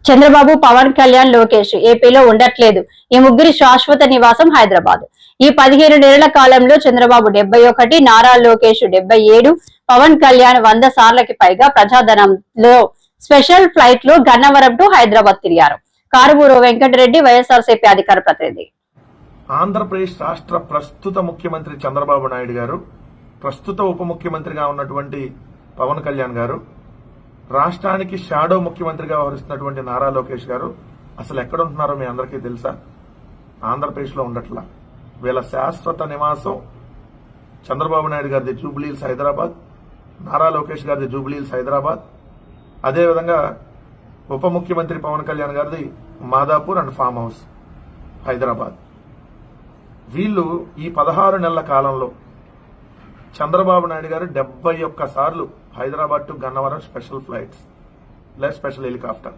చంద్రబాబు, పవన్ కళ్యాణ్, లోకేష్ ఏపీలో ఉండట్లేదు. ఈ ముగ్గురి శాశ్వత నివాసం హైదరాబాద్. ఈ 15 నెలల కాలంలో చంద్రబాబు 71, నారా లోకేష్ 77, పవన్ కళ్యాణ్ 100 సార్లకి పైగా ప్రజాధనంలో స్పెషల్ ఫ్లైట్ లో గన్నవరం టు హైదరాబాద్ తిరిగారు. కారుమూరు వెంకటరెడ్డి, వైఎస్ఆర్సీపీ అధికార ప్రతినిధి. ఆంధ్రప్రదేశ్ రాష్ట్ర ప్రస్తుత ముఖ్యమంత్రి చంద్రబాబు నాయుడు గారు, ప్రస్తుత ఉప ముఖ్యమంత్రిగా ఉన్నటువంటి పవన్ కళ్యాణ్ గారు, రాష్ట్రానికి షాడో ముఖ్యమంత్రిగా వ్యవహరిస్తున్నటువంటి నారా లోకేష్ గారు అసలు ఎక్కడ ఉంటున్నారో మీ అందరికీ తెలుసా? ఆంధ్రప్రదేశ్ లో ఉండట్లా. వీళ్ళ శాశ్వత నివాసం చంద్రబాబు నాయుడు గారిది జూబ్లీహిల్స్ హైదరాబాద్, నారా లోకేష్ గారిది జూబ్లీహిల్స్ హైదరాబాద్, అదేవిధంగా ఉప ముఖ్యమంత్రి పవన్ కళ్యాణ్ గారిది Madhapur and farm house Hyderabad. వీళ్ళు ఈ 16 నెలల కాలంలో చంద్రబాబు నాయుడు గారు 71 సార్లు Hyderabad to Gannavaram special flights లేదా స్పెషల్ హెలికాప్టర్,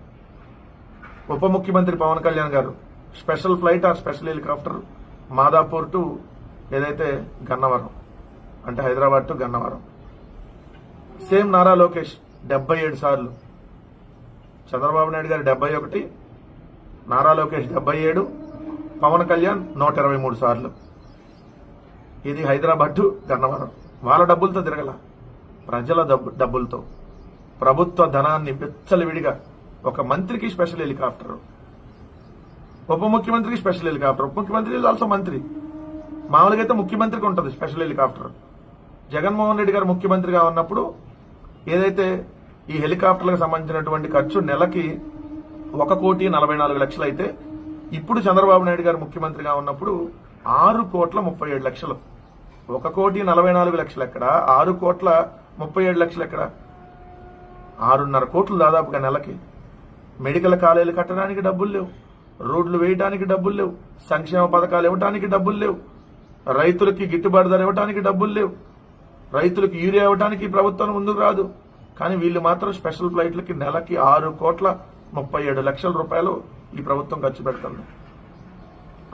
ఉప ముఖ్యమంత్రి పవన్ కళ్యాణ్ గారు special flight are special helicopter Madhapur to ఏదైతే గన్నవరం అంటే హైదరాబాద్ టు గన్నవరం. సేమ్ నారా లోకేష్ 77 సార్లు, చంద్రబాబు నాయుడు గారు 71, నారా లోకేష్ 77, పవన్ కళ్యాణ్ 123 సార్లు. ఇది హైదరాబాద్ టు గన్నవరం. వాళ్ళ డబ్బులతో తిరగల, ప్రజల డబ్బులతో, ప్రభుత్వ ధనాన్ని విచ్చలవిడిగా. ఒక మంత్రికి స్పెషల్ హెలికాప్టర్, ఉప ముఖ్యమంత్రికి స్పెషల్ హెలికాప్టర్. ఉప ముఖ్యమంత్రి ఆల్సో మంత్రి. మామూలుగా అయితే ముఖ్యమంత్రికి ఉంటుంది స్పెషల్ హెలికాప్టర్. జగన్మోహన్ రెడ్డి గారు ముఖ్యమంత్రిగా ఉన్నప్పుడు ఏదైతే ఈ హెలికాప్టర్లకు సంబంధించినటువంటి ఖర్చు నెలకి 1,44,00,000 అయితే, ఇప్పుడు చంద్రబాబు నాయుడు గారు ముఖ్యమంత్రిగా ఉన్నప్పుడు 6,37,00,000. 1,44,00,000 ఎక్కడ, 6,37,00,000 ఎక్కడ? 6.5 కోట్లు దాదాపుగా నెలకి. మెడికల్ కాలేజీలు కట్టడానికి డబ్బులు లేవు, రోడ్లు వేయడానికి డబ్బులు లేవు, సంక్షేమ పథకాలు ఇవ్వడానికి డబ్బులు లేవు, రైతులకి గిట్టుబాటు ధర ఇవ్వడానికి డబ్బులు లేవు, రైతులకు యూరియా ఇవ్వడానికి ప్రభుత్వం ముందుకు రాదు. కానీ వీళ్ళు మాత్రం స్పెషల్ ఫ్లైట్లకి నెలకి 6,37,00,000 రూపాయలు ఈ ప్రభుత్వం ఖర్చు పెడుతుంది.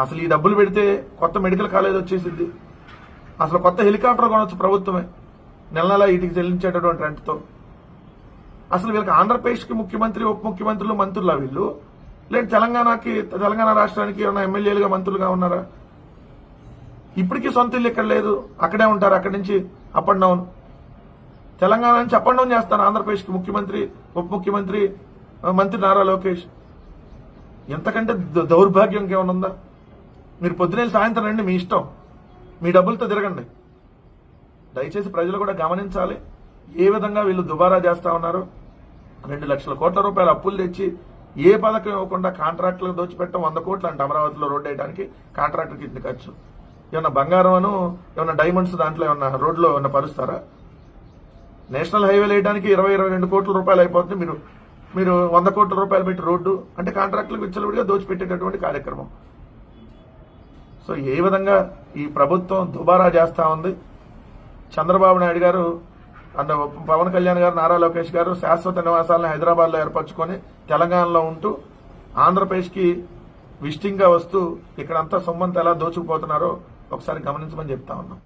అసలు ఈ డబ్బులు పెడితే కొత్త మెడికల్ కాలేజ్ వచ్చేసింది, అసలు కొత్త హెలికాప్టర్ కొనొచ్చు ప్రభుత్వమే నెల నెల వీటికి చెల్లించేటటువంటి రెంట్తో. అసలు వీళ్ళకి ఆంధ్రప్రదేశ్కి ముఖ్యమంత్రి, ఉప ముఖ్యమంత్రులు, మంత్రులా వీళ్ళు? లేదు తెలంగాణ రాష్ట్రానికి ఏమైనా ఎమ్మెల్యేలుగా మంత్రులుగా ఉన్నారా? ఇప్పటికీ సొంత ఇల్లు ఇక్కడ లేదు, అక్కడే ఉంటారు. అక్కడి నుంచి అప్ అండ్ డౌన్, తెలంగాణ నుంచి అప్ అండ్ డౌన్ చేస్తాను ఆంధ్రప్రదేశ్కి ముఖ్యమంత్రి, ఉప ముఖ్యమంత్రి, మంత్రి నారా లోకేష్. ఎంతకంటే దౌర్భాగ్యం ఇంకేమైనా ఉందా? మీరు పొద్దునే సాయంత్రం రండి, మీ ఇష్టం, మీ డబ్బులతో తిరగండి. దయచేసి ప్రజలు కూడా గమనించాలి ఏ విధంగా వీళ్ళు దుబారా చేస్తా ఉన్నారు. 2 లక్షల కోట్ల రూపాయలు అప్పులు తెచ్చి ఏ పథకం ఇవ్వకుండా కాంట్రాక్టులకు దోచిపెట్టడం 100 కోట్లు అంటే అమరావతిలో రోడ్డు వేయడానికి కాంట్రాక్టర్కి ఇంటి ఖర్చు. ఏమన్నా బంగారం అను ఏమన్నా డైమండ్స్ దాంట్లో ఏమన్నా రోడ్లో ఏమన్నా పరుస్తారా? నేషనల్ హైవేలు వేయడానికి 22 కోట్ల రూపాయలు అయిపోతుంది. మీరు 100 కోట్ల రూపాయలు పెట్టి రోడ్డు అంటే కాంట్రాక్టులకు విచ్చలవిడిగా దోచిపెట్టేటటువంటి కార్యక్రమం. సో ఏ విధంగా ఈ ప్రభుత్వం దుబారా చేస్తా ఉంది. చంద్రబాబు నాయుడు గారు అండ్ పవన్ కళ్యాణ్ గారు, నారా లోకేష్ గారు శాశ్వత నివాసాలను హైదరాబాద్ లో ఏర్పరచుకొని తెలంగాణలో ఉంటూ ఆంధ్రప్రదేశ్ కి విజిటింగ్ గా వస్తూ ఇక్కడంతా సొమ్మంతా ఎలా దోచుకుపోతున్నారో ఒకసారి గమనించమని చెప్తా ఉన్నాం.